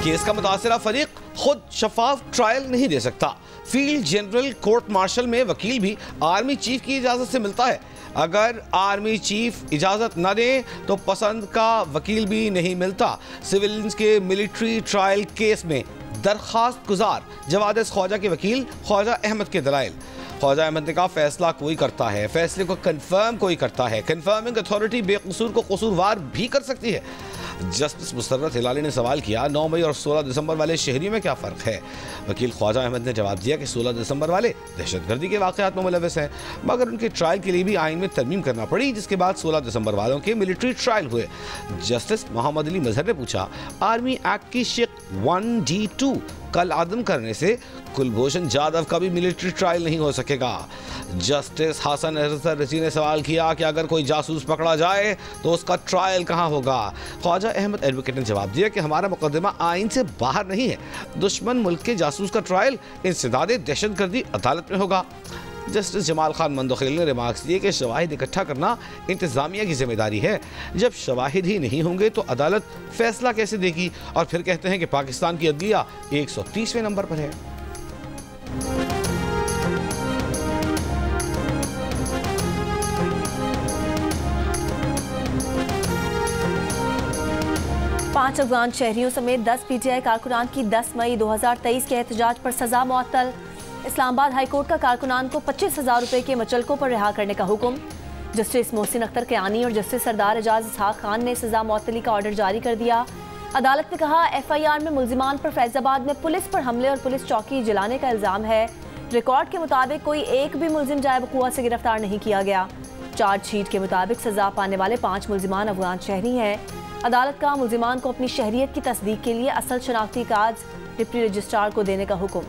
Case का मुतासिरा फरीक खुद शफाफ trial नहीं दे सकता। फील्ड जनरल कोर्ट मार्शल में वकील भी आर्मी चीफ की इजाज़त से मिलता है। अगर आर्मी चीफ इजाज़त न दे तो पसंद का वकील भी नहीं मिलता। सिविलियंस के मिलिट्री ट्रायल केस में दरखास्त गुजार जवाद ख्वाजा के वकील ख्वाजा अहमद के दलाइल। ख्वाजा अहमद ने कहा फैसला कोई करता है, फैसले को कंफर्म कोई करता है। कंफर्मिंग अथॉरिटी बेकसूर को कसूरवार भी कर सकती है। जस्टिस मुसर्रत हिलाली ने सवाल किया 9 मई और 16 दिसंबर वाले शहरियों में क्या फ़र्क है। वकील ख्वाजा अहमद ने जवाब दिया कि 16 दिसंबर वाले दहशतगर्दी के वाक़यात में मुलव्वस हैं, मगर उनके ट्रायल के लिए भी आइन में तरमीम करना पड़ी, जिसके बाद 16 दिसंबर वालों के मिलिट्री ट्रायल हुए। जस्टिस मोहम्मद अली मजहर ने पूछा आर्मी एक्ट की शिक 1D2 कल आदम करने से कुलभूषण जाधव का भी मिलिट्री ट्रायल नहीं हो सकेगा। जस्टिस हसन अजहर रजी ने सवाल किया कि अगर कोई जासूस पकड़ा जाए तो उसका ट्रायल कहां होगा। ख्वाजा अहमद एडवोकेट ने जवाब दिया कि हमारा मुकदमा आइन से बाहर नहीं है। दुश्मन मुल्क के जासूस का ट्रायल इंसदाद दहशतगर्दी अदालत में होगा। जस्टिस जमाल खान मंदोखिल ने रिमार्क्स दिए कि शवाहिद इकट्ठा करना इंतजामिया की जिम्मेदारी है। जब शवाहिद ही नहीं होंगे तो अदालत फैसला कैसे देगी। और फिर कहते हैं कि पाकिस्तान की अदलिया 130वें नंबर पर है। पांच अफगान शहरियों समेत 10 PTI कारकुनान की 10 मई 2023 के एहतजाज पर सजा मुअत्तल। इस्लामाबाद हाईकोर्ट का कारकुनान को 25,000 रुपए के मचलकों पर रिहा करने का हुक्म। जस्टिस मोहसिन अख्तर कियानी और जस्टिस सरदार एजाज इसहाक खान ने सजा मुअत्तली का ऑर्डर जारी कर दिया। अदालत ने कहा FIR में मुल्जिमान पर फैजाबाद में पुलिस पर हमले और पुलिस चौकी जलाने का इल्जाम है। रिकॉर्ड के मुताबिक कोई एक भी मुल्जिम जाए वक़ुआ से गिरफ्तार नहीं किया गया। चार्जशीट के मुताबिक सजा पाने वाले 5 मुल्जिमान अफगान शहरी हैं। अदालत का मुल्जिमान को अपनी शहरियत की तस्दीक के लिए असल शनाख्ती कार्ड डिप्टी रजिस्ट्रार को देने का हुक्म।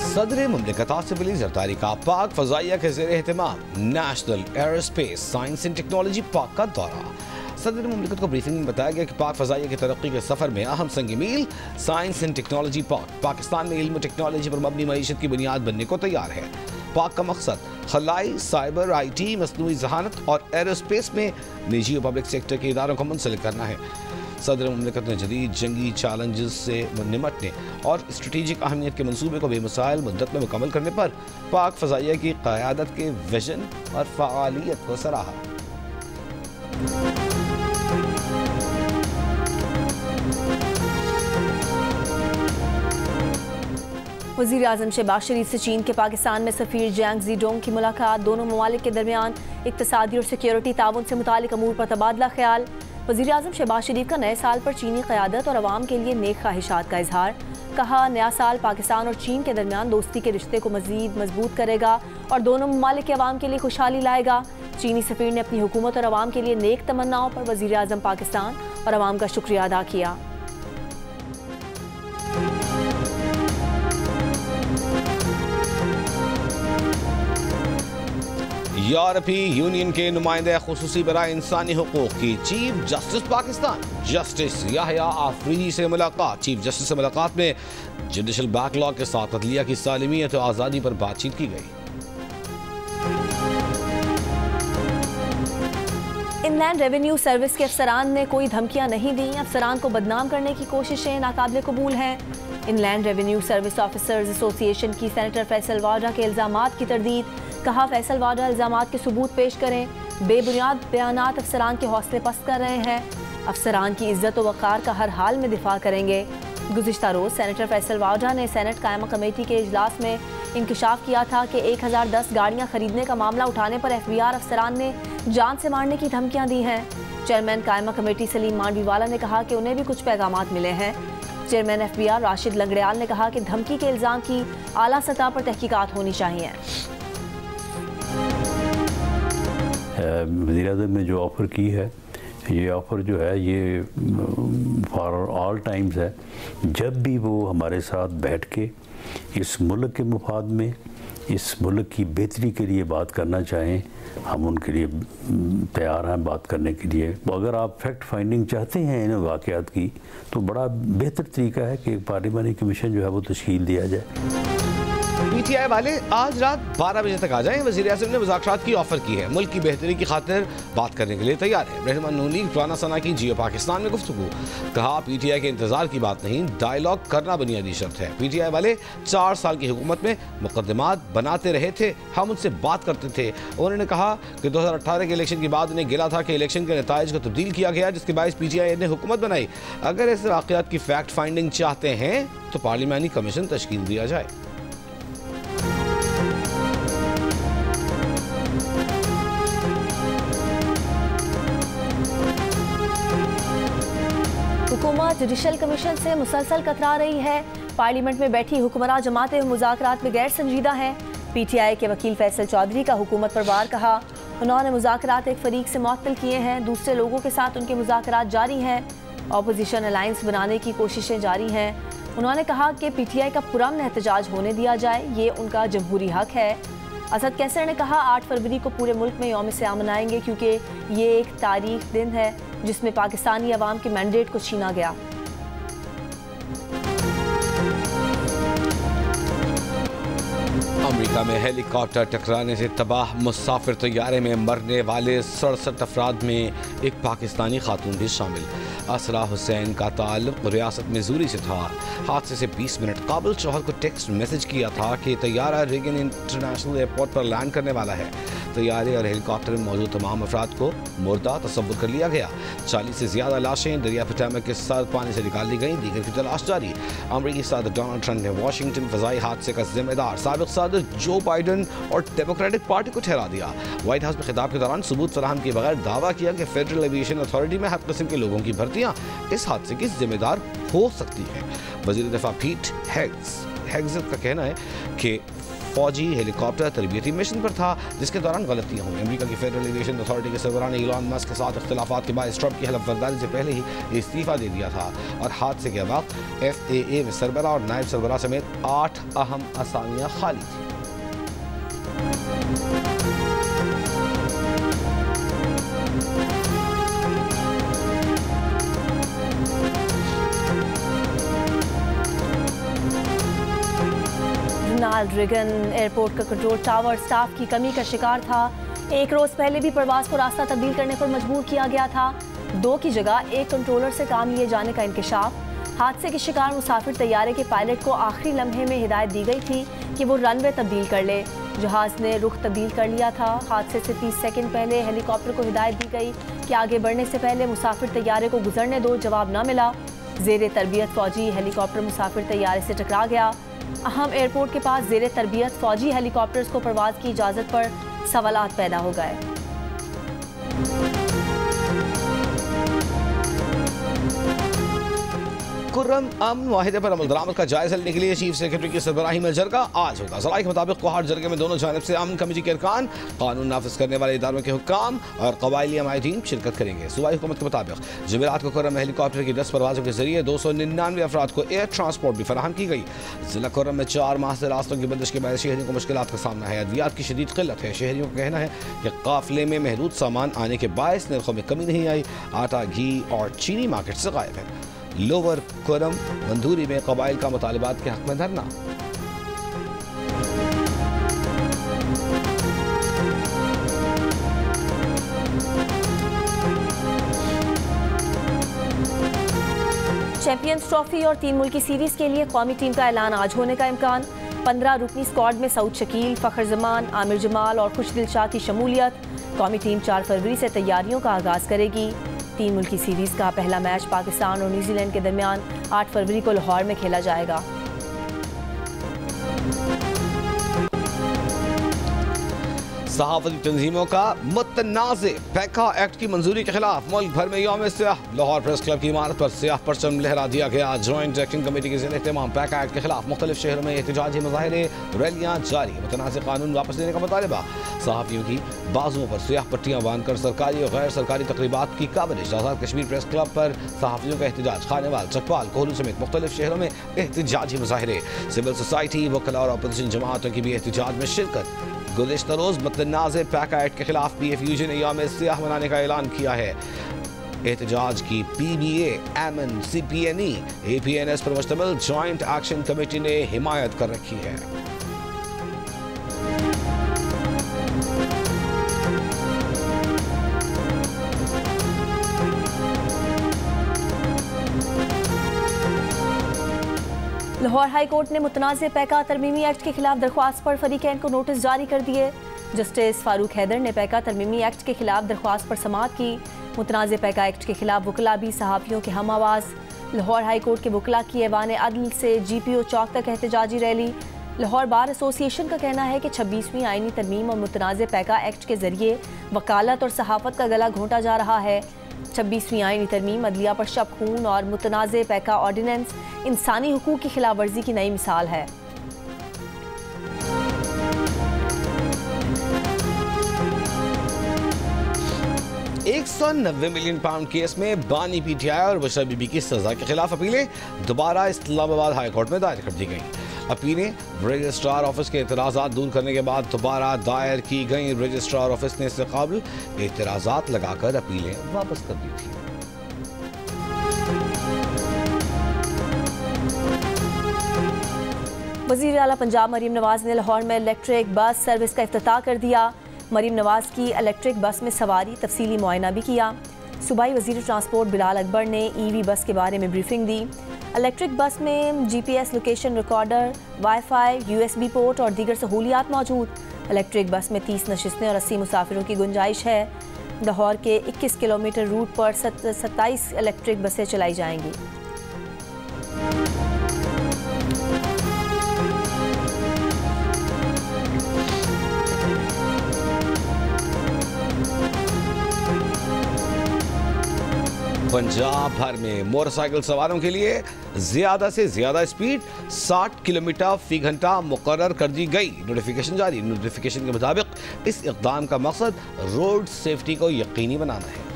सदर मुमलिकत आसिफ अली जरदारी का पाक फ़ज़ाइया के ज़ेर एहतमाम national aerospace science and technology park का दौरा। सदर मुमलिकत को ब्रीफिंग में बताया गया कि पाक फ़ज़ाइया की तरक्की के सफ़र में अहम संग मील science and technology park Pakistan में इल्म टेक्नोलॉजी पर मबनी मईशत की बुनियाद बनने को तैयार है। पार्क का मकसद खलाई, साइबर, IT, मसनूई ज़हानत और एरोस्पेस में निजी और पब्लिक सेक्टर के इदारों को मुंसलिक करना है। सदर मुमलिकत ने जदीद जंगी चैलेंजेस से निमटने और स्ट्रेटेजिक अहमियत के मनसूबे को बेमसाइल मुद्दत में मुकम्मल करने पर पाक फ़ज़ाइया की क़यादत के विजन और फ़आलियत को सराहा। वज़ीर आज़म शहबाज शरीफ से चीन के पाकिस्तान में सफ़ीर जैंग ज़ीडोंग की मुलाकात। दोनों ममालिक के दरमियान इक़्तिसादी और सिक्योरिटी ताउन से मुतालिक अमूर पर तबादला ख्याल। वज़ीर आज़म शहबाज शरीफ का नए साल पर चीनी क़यादत और अवाम के लिए नेक ख्वाहिशात का इजहार। कहा नया साल पाकिस्तान और चीन के दरमियान दोस्ती के रिश्ते को मज़ीद मजबूत करेगा और दोनों ममालिक के अवाम के लिए खुशहाली लाएगा। चीनी सफ़ीर ने अपनी हुकूमत और अवाम के लिए नेक तमन्नाओं पर वज़ीर आज़म पाकिस्तान और अवाम का शुक्रिया अदा किया। यूरोपीय यूनियन के नुमाइंदे खुसूसी बराए इंसानी हुकूक की chief justice Pakistan justice Yahya Afridi से मुलाकात। चीफ जस्टिस से मुलाकात में जुडिशल बैकलॉग के साथ अदलिया की सालिमियत और आज़ादी पर बातचीत की गई। इनलैंड रेवेन्यू सर्विस के अफसरान ने कोई धमकियां नहीं दी। अफसरान को बदनाम करने की कोशिशें नाकाबिल कबूल हैं। Inland revenue service officers association की सेनेटर फैसल वाडा के इल्जामात की तरदीद। कहा फैसल वाडा इल्जामात के सबूत पेश करें। बेबुनियाद बयानात अफसरान के हौसले पस्त कर रहे हैं। अफसरान की इज्जत व वक़ार का हर हाल में दिफा करेंगे। गुज़िश्ता रोज़ सेनेटर फैसल वाडा ने सेनेट कायमा कमेटी के इजलास में इंकशाफ किया था कि 1010 गाड़ियाँ खरीदने का मामला उठाने पर FBR अफसरान ने जान से मारने की धमकियाँ दी हैं। चेयरमैन कायमा कमेटी सलीम मांडवीवाला ने कहा कि उन्हें भी कुछ पैगामात मिले हैं। चेयरमैन FBR राशिद लंगड़ियाल ने कहा कि धमकी के इल्ज़ाम की आला सतह पर तहकीकात होनी चाहिए। वज़ीर आज़म ने जो ऑफ़र की है, ये ऑफ़र जो है ये फॉर ऑल टाइम्स है। जब भी वो हमारे साथ बैठ के इस मुल्क के मुफाद में, इस मुल्क की बेहतरी के लिए बात करना चाहें, हम उनके लिए तैयार हैं बात करने के लिए। अगर आप फैक्ट फाइंडिंग चाहते हैं इन वाक़यात की तो बड़ा बेहतर तरीका है कि एक पार्लिमानी कमीशन जो है वो तश्कील दिया जाए। PTI वाले आज रात 12 बजे तक आ जाएं। वज़ीर-ए-आज़म ने मुज़ाकरात की ऑफर की है। मुल्क की बेहतरी की खातिर बात करने के लिए तैयार है। रहमान नून लीग पुराना सना की जियो पाकिस्तान में गुफ्तगू। कहा PTI के इंतजार की बात नहीं, डायलॉग करना बुनियादी शर्त है। PTI वाले 4 साल की हुकूमत में मुकदमात बनाते रहे थे, हम उनसे बात करते थे। उन्होंने कहा कि 2018 के इलेक्शन के बाद उन्हें गिला था कि इलेक्शन के नताइज को तब्दील किया गया, जिसके बायस PTI ने हुकूमत बनाई। अगर ऐसे वाक़यात की फैक्ट फाइंडिंग चाहते हैं तो पार्लिमानी कमीशन तश्कील दिया जाए। हुकूमत जुडिशल कमीशन से मुसलसल कतरा रही है। पार्लियामेंट में बैठी हुक्मरान जमातें मुज़ाकरात में गैर संजीदा हैं। PTI के वकील फैसल चौधरी का हुकूमत पर वार कहा। उन्होंने मुज़ाकरात एक फरीक से मुअत्तल किए हैं, दूसरे लोगों के साथ उनके मुज़ाकरात जारी हैं। अपोजिशन अलायंस बनाने की कोशिशें जारी हैं। उन्होंने कहा कि PTI का पुरअमन एहतजाज होने दिया जाए, ये उनका जमहूरी हक है। असद कैसर ने कहा 8 फरवरी को पूरे मुल्क में यौम सियाम मनाएंगे, क्योंकि ये एक तारीख दिन है जिसमें पाकिस्तानी अवाम के मैंडेट को छीना गया। अमेरिका में हेलीकॉप्टर टकराने से तबाह मुसाफिर तैयारे में मरने वाले 67 अफराद में एक पाकिस्तानी खातून भी शामिल। असरा हुसैन का ताल्लुक रियासत मिज़ूरी से था। हादसे से 20 मिनट काबुल शोहर को टेक्स्ट मैसेज किया था कि तैयारा रेगन इंटरनेशनल एयरपोर्ट पर लैंड करने वाला है। तैयारे और हेलीकॉप्टर में मौजूद तमाम अफराद को मुर्दा तस्वुर कर लिया गया। 40 से ज़्यादा लाशें दरिया पटामा के सर्द पानी से निकाल ली गई, दीगर की तलाश जारी। अमरीकी सदर डोनाल्ड ट्रंप ने वाशिंगटन फ़ज़ाई हादसे का जिम्मेदार साबिक़ सदर जो बाइडन और डेमोक्रेटिक पार्टी को ठहरा दिया। व्हाइट हाउस में खिताब के दौरान सबूत फराहम किए बगैर दावा किया कि फेडरल एविएशन अथॉरिटी में हर किस्म के लोगों की भर्तियाँ इस हादसे की जिम्मेदार हो सकती हैं। वज़ीर दफ़ा पीट हेग्ज़ेट का कहना है कि फौजी हेलीकॉप्टर तरबियती मिशन पर था, जिसके दौरान गलतियां हुई। अमेरिका की फेडरल एविएशन अथॉरिटी के सरबराह ने इलॉन मस्क के साथ इख्तिलाफात के बाद ट्रंप की हलफबर्दारी से पहले ही इस्तीफा दे दिया था और हादसे के बाद FAA में सरबराह और नायब सरबराह समेत 8 अहम असामियां खाली थी। रोनाल्ड रेगन एयरपोर्ट का कंट्रोल टावर स्टाफ की कमी का शिकार था। एक रोज पहले भी परवाज को रास्ता तब्दील करने पर मजबूर किया गया था। 2 की जगह एक कंट्रोलर से काम लिए जाने का इंकशाफ। हादसे के शिकार मुसाफिर तैयारे के पायलट को आखिरी लम्हे में हिदायत दी गई थी कि वो रनवे तब्दील कर ले। जहाज ने रुख तब्दील कर लिया था। हादसे से 30 सेकंड पहले हेलीकॉप्टर को हिदायत दी गई कि आगे बढ़ने से पहले मुसाफिर तैयारे को गुजरने दो। जवाब न मिला। जेर तरबियत फौजी हेलीकॉप्टर मुसाफिर तैयारे से टकरा गया। अहम एयरपोर्ट के पास जेर तरबियत फौजी हेलीकॉप्टर्स को परवाज की इजाज़त पर सवालात पैदा हो गए। खुर्रम अमन माहिदे पर अमल का जायजा लेने के लिए चीफ सेक्रेटरी की सरबराही में जरगा आज होगा। ज़राए के मुताबिक कोहाट जरगे में दोनों जानिब से अमन कमेटी के अरकान, कानून नाफिज करने वाले इदारों के हुक्काम और कबायली अमायदीन शिरकत करेंगे। सूबाई हुकूमत के मुताबिक जुमेरात को खुर्रम हेलीकॉप्टर की 10 परवाजों के जरिए 299 अफराद को एयर ट्रांसपोर्ट भी फराहम की गई। जिला खुर्रम में 4 माह से रास्तों की बंदिश के बाद शहरियों को मुश्किलात का सामना है। अद्वियात की शदीद किल्लत है। शहरियों का कहना है कि काफिले में महदूद सामान आने के बायस नरखों में कमी नहीं आई। आटा, घी और चीनी मार्केट से गायब है। लोअर खुर्रम मंदूरी में कबाइल का मुतालिबात के हक में धरना। चैंपियंस ट्रॉफी और 3 मुल्की सीरीज के लिए कौमी टीम का ऐलान आज होने का इम्कान। 15 रुकनी स्क्वाड में सऊद शकील, फखर जमान, आमिर जमाल और खुशदिल शाह की शमूलियत। कौमी टीम 4 फरवरी से तैयारियों का आगाज करेगी। 3 मुल्की सीरीज का पहला मैच पाकिस्तान और न्यूजीलैंड के दरमियान 8 फरवरी को लाहौर में खेला जाएगा। सहाफती तंजीमों का मुतनाज़े पैका एक्ट की मंजूरी के खिलाफ मुल्क भर में यौम सियाह। लाहौर प्रेस क्लब की इमारत पर सियाह परचम लहरा दिया गया। जॉइंट एक्शन कमेटी के ज़ेर एहतमाम पैका एक्ट के खिलाफ मुख्तलिफ शहरों में एहतजाजी मुजाहिरे, रैलियाँ जारी। मुतनाज़े कानून वापस लेने का मुतालिबा। सहाफ़ियों की बाजुओं पर सियाह पट्टियाँ बांधकर सरकारी और गैर सरकारी तकरीबात की coverage. Azad Kashmir press club पर सहाफ़ियों का एहतजाज। खानेवाल, चकवाल, कोहलू समेत मुख्तलिफ शहरों में एहतजाजी मुजाहिरे। सिविल सोसाइटी, वकला और अपोजिशन जमातों की भी एहतजाज में शिरकत। गुज़िश्ता रोज़ मुतनाज़े पैका एक्ट के खिलाफ PFUJ ने यौम सियाह मनाने का ऐलान किया है। एहतजाज की PBA, एमन, CPNE, APNS पर मुश्तमिल जॉइंट एक्शन कमेटी ने हिमायत कर रखी है। लाहौर हाई कोर्ट ने मुतनाज़ पैका तरमीमी एक्ट के खिलाफ दरख्वास्त पर फरीकैन को नोटिस जारी कर दिए। जस्टिस फारूक हैदर ने पैका तरमीमी एक्ट के खिलाफ दरख्वास्त पर समाअत की। मुतनाज़ पैका एक्ट के खिलाफ वकला भी सहाफ़ियों के हम आवाज़। लाहौर हाई कोर्ट के वकला की ऐवान अदल से GPO चौक तक एहतजाजी रैली। लाहौर बार एसोसिएशन का कहना है कि 26वीं आईनी तरमीम और मुतनाज़ पैका एक्ट के जरिए वकालत और सहाफ़त का गला घोंटा जा रहा है। 26वीं आईनी तरमीम अदलिया पर शब खून और मुतनाज़ पैका ऑर्डिनेंस इंसानी हुकूक की खिलाफ वर्जी की नई मिसाल है। £190 मिलियन केस में बानी PTI और बशरा बीबी की सजा के खिलाफ अपीलें दोबारा इस्लामाबाद हाई कोर्ट में दायर कर दी गई। अपीलें रजिस्ट्रार ऑफिस के एतराज़ात दूर करने के बाद दोबारा दायर की गई। रजिस्ट्रार ऑफिस ने इससे काबिल एतराज़ात लगाकर अपीलें वापस कर दी थी। वज़ीर आला पंजाब मरीम नवाज ने लाहौर में इलेक्ट्रिक बस सर्विस का इफ्तिताह कर दिया। मरीम नवाज की इलेक्ट्रिक बस में सवारी तफसीली मुआयना भी किया। सूबाई वज़ीर ट्रांसपोर्ट बिलाल अकबर ने EV बस के बारे में ब्रीफिंग दी। इलेक्ट्रिक बस में GPS location recorder, wifi, USB port और दीगर सहूलियात मौजूद। इलेक्ट्रिक बस में 30 नशिस्तें और 80 मुसाफिरों की गुंजाइश है। लाहौर के 21 किलोमीटर रूट पर 27 इलेक्ट्रिक बसें चलाई जाएंगी। पंजाब भर में मोटरसाइकिल सवारों के लिए ज्यादा से ज्यादा स्पीड 60 किलोमीटर फी घंटा मुकर्रर कर दी गई। नोटिफिकेशन जारी। नोटिफिकेशन के मुताबिक इस इक़दाम का मकसद रोड सेफ्टी को यकीनी बनाना है।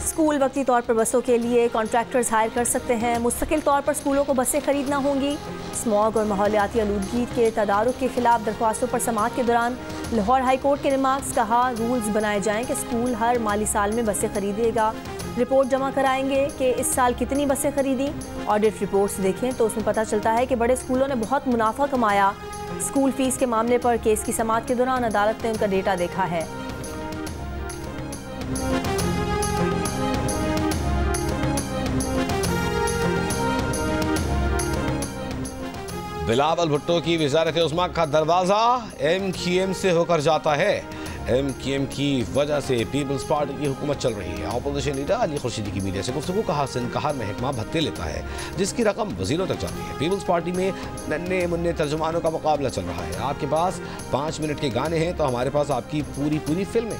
स्कूल वक्ती तौर पर बसों के लिए कॉन्ट्रैक्टर्स हायर कर सकते हैं। मुस्तकिल तौर पर स्कूलों को बसें खरीदना होंगी। स्मॉग और माहौलियाती आलूदगी के तदारुक के खिलाफ दरख्वास्तों पर समाअत के दौरान लाहौर हाई कोर्ट के रिमार्क्स। कहा, रूल्स बनाए जाएं कि स्कूल हर माली साल में बसें खरीदेगा। रिपोर्ट जमा कराएंगे कि इस साल कितनी बसें खरीदी। ऑडिट रिपोर्ट्स देखें तो उसमें पता चलता है कि बड़े स्कूलों ने बहुत मुनाफा कमाया। स्कूल फीस के मामले पर केस की समाअत के दौरान अदालत ने उनका डेटा देखा है। बिलावल भुट्टो की वज़ारत उस्मा का दरवाज़ा MQM से होकर जाता है। MQM की वजह से पीपल्स पार्टी की हुकूमत चल रही है। अपोजिशन लीडर अली खुर्शीदी की मीडिया से गुफ्तगू। कहा, सिंध-कहार महकमा भत्ते लेता है जिसकी रकम वजीरों तक जाती है। पीपल्स पार्टी में नन्हे मुन्ने तर्जुमानों का मुकाबला चल रहा है। आपके पास 5 मिनट के गाने हैं तो हमारे पास आपकी पूरी फिल्में।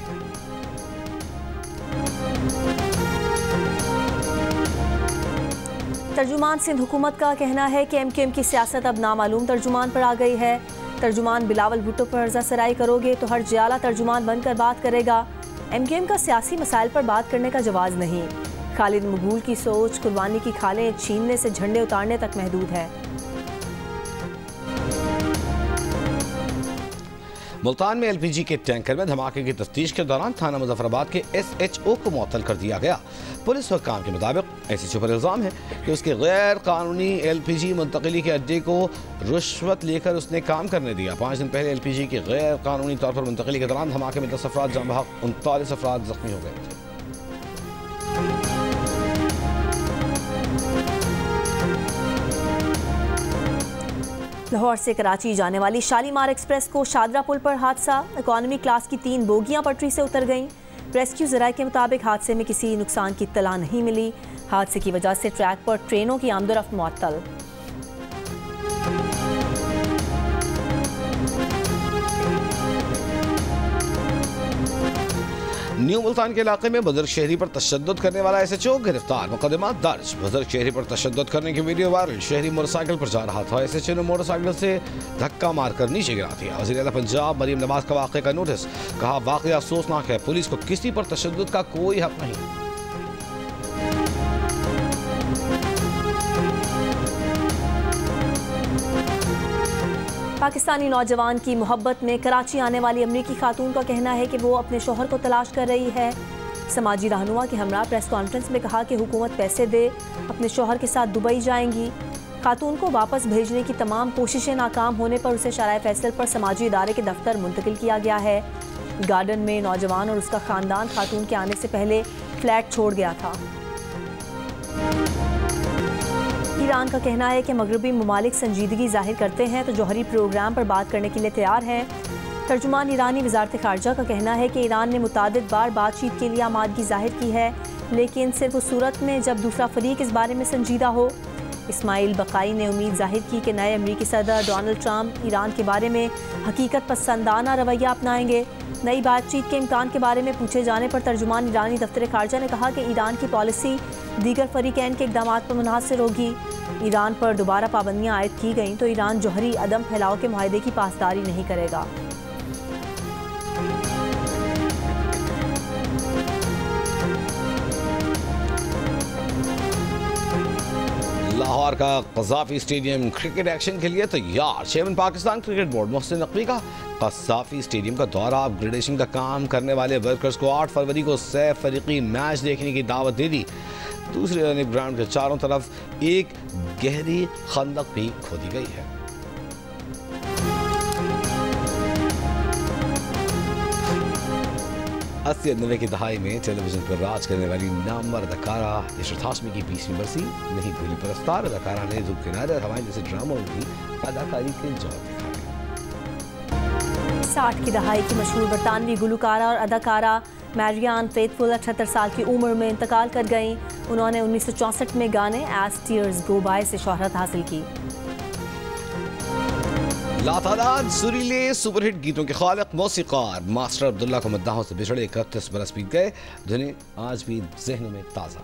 तर्जुमान सिंध हुकूमत का कहना है कि MQM की सियासत अब नामालूम तर्जुमान पर आ गई है। तर्जुमान बिलावल भुट्टो पर अर्जा सराई करोगे तो हर जियाला तर्जुमान बनकर बात करेगा। MQM का सियासी मसाइल पर बात करने का जवाज़ नहीं। खालिद मकबूल की सोच कुर्बानी की खालें छीनने से झंडे उतारने तक महदूद है। मुल्तान में LPG के टैंकर में धमाके की तफ्तीश के दौरान थाना मुजफ्फराबाद के SHO को मुअत्तल कर दिया गया। पुलिस हुक्काम के मुताबिक SHO पर इल्ज़ाम है कि उसके गैर कानूनी LPG मुंतकिली के अड्डे को रुश्वत लेकर उसने काम करने दिया। 5 दिन पहले LPG की गैर कानूनी तौर पर मुंतकिली के दौरान धमाके में 10 अफराद जाँ बहक, 39 अफराद जख्मी हो गए थे। लाहौर से कराची जाने वाली शालीमार एक्सप्रेस को शादरा पुल पर हादसा। इकॉनमी क्लास की 3 बोगियां पटरी से उतर गईं। रेस्क्यू ज़राए के मुताबिक हादसे में किसी नुकसान की इत्तला नहीं मिली। हादसे की वजह से ट्रैक पर ट्रेनों की आमदोरफ्त मुअत्तल। न्यू मुल्तान के इलाके में बुजुर्ग शहरी पर तशद्दुद करने वाला SHO गिरफ्तार। मुकदमा दर्ज। बुजुर्ग शहरी पर तशद्दुद करने की वीडियो वायरल। शहरी मोटरसाइकिल पर जा रहा था। SHO ने मोटरसाइकिल से धक्का मारकर नीचे गिरा दिया। वज़ीर आला पंजाब मरीम नवाज का वाक़े का नोटिस। कहा, वाक़या अफसोसनाक है। पुलिस को किसी पर तशद्दुद का कोई हक नहीं। पाकिस्तानी नौजवान की मोहब्बत में कराची आने वाली अमरीकी खातून का कहना है कि वो अपने शोहर को तलाश कर रही है। समाजी रहनुमा के हमरा प्रेस कॉन्फ्रेंस में कहा कि हुकूमत पैसे दे अपने शोहर के साथ दुबई जाएंगी। खातून को वापस भेजने की तमाम कोशिशें नाकाम होने पर उसे शराय फैसल पर समाजी इदारे के दफ्तर मुंतकिल किया गया है। गार्डन में नौजवान और उसका खानदान खातून के आने से पहले फ्लैट छोड़ गया था। ईरान का कहना है कि मगरबी ममालिक संजीदगी जाहिर करते हैं तो जौहरी प्रोग्राम पर बात करने के लिए तैयार हैं। तर्जुमान ईरानी वजारत खारजा का कहना है कि ईरान ने मुतादिद बार बातचीत के लिए आमादगी जाहिर की है, लेकिन सिर्फ उस सूरत में जब दूसरा फरीक इस बारे में संजीदा हो। इस्माइल बकाई ने उम्मीद जाहिर की कि नए अमरीकी सदर डोनाल्ड ट्रंप ईरान के बारे में हकीकत पसंदाना रवैया अपनाएंगे। नई बातचीत के इम्कान के बारे में पूछे जाने पर तर्जुमान ईरानी दफ्तर खारजा ने कहा कि ईरान की पॉलिसी दीगर फरीकैन के इक़दाम पर मुनहसर होगी। ईरान पर दोबारा पाबंदियाँ आयद की गईं तो ईरान जौहरी अदम फैलाव के मुआहदे की पासदारी नहीं करेगा। लाहौर का क़ज़ाफ़ी स्टेडियम क्रिकेट एक्शन के लिए तैयार। Chairman Pakistan cricket board Mohsin Naqvi का क़ज़ाफ़ी स्टेडियम का दौरा। अपग्रेडेशन का काम करने वाले वर्कर्स को 8 फरवरी को सह फरीकी मैच देखने की दावत दे दी। दूसरे रनिंग ग्राउंड के चारों तरफ एक गहरी खंदक भी खोदी गई है। 80-90 की दहाई में टेलीविजन पर राज करने वाली नामवर अदाकारा इशरत हाशमी की 20वीं बरसी नहीं भूली परस्तार। अदाकारा ने धूप किनारे और हवाएं जैसे ड्रामों में भी अदाकारी के जौहर दिखाए। 60 की दहाई की मशहूर बरतानवी गुलकारा और अदाकारा मैरियान फेथफुल 78 साल की उम्र में इंतकाल कर गईं। उन्होंने 1964 में गाने एज टीयर्स गो बाय से शोहरत हासिल की। लातादाद सुरीले सुपरहिट गीतों के खालिक मौसीकार मास्टर अब्दुल्ला को मद्दाहों से बिछड़े 31 बरस बीत गए, जिन्हें आज भी ज़हनों में ताज़ा।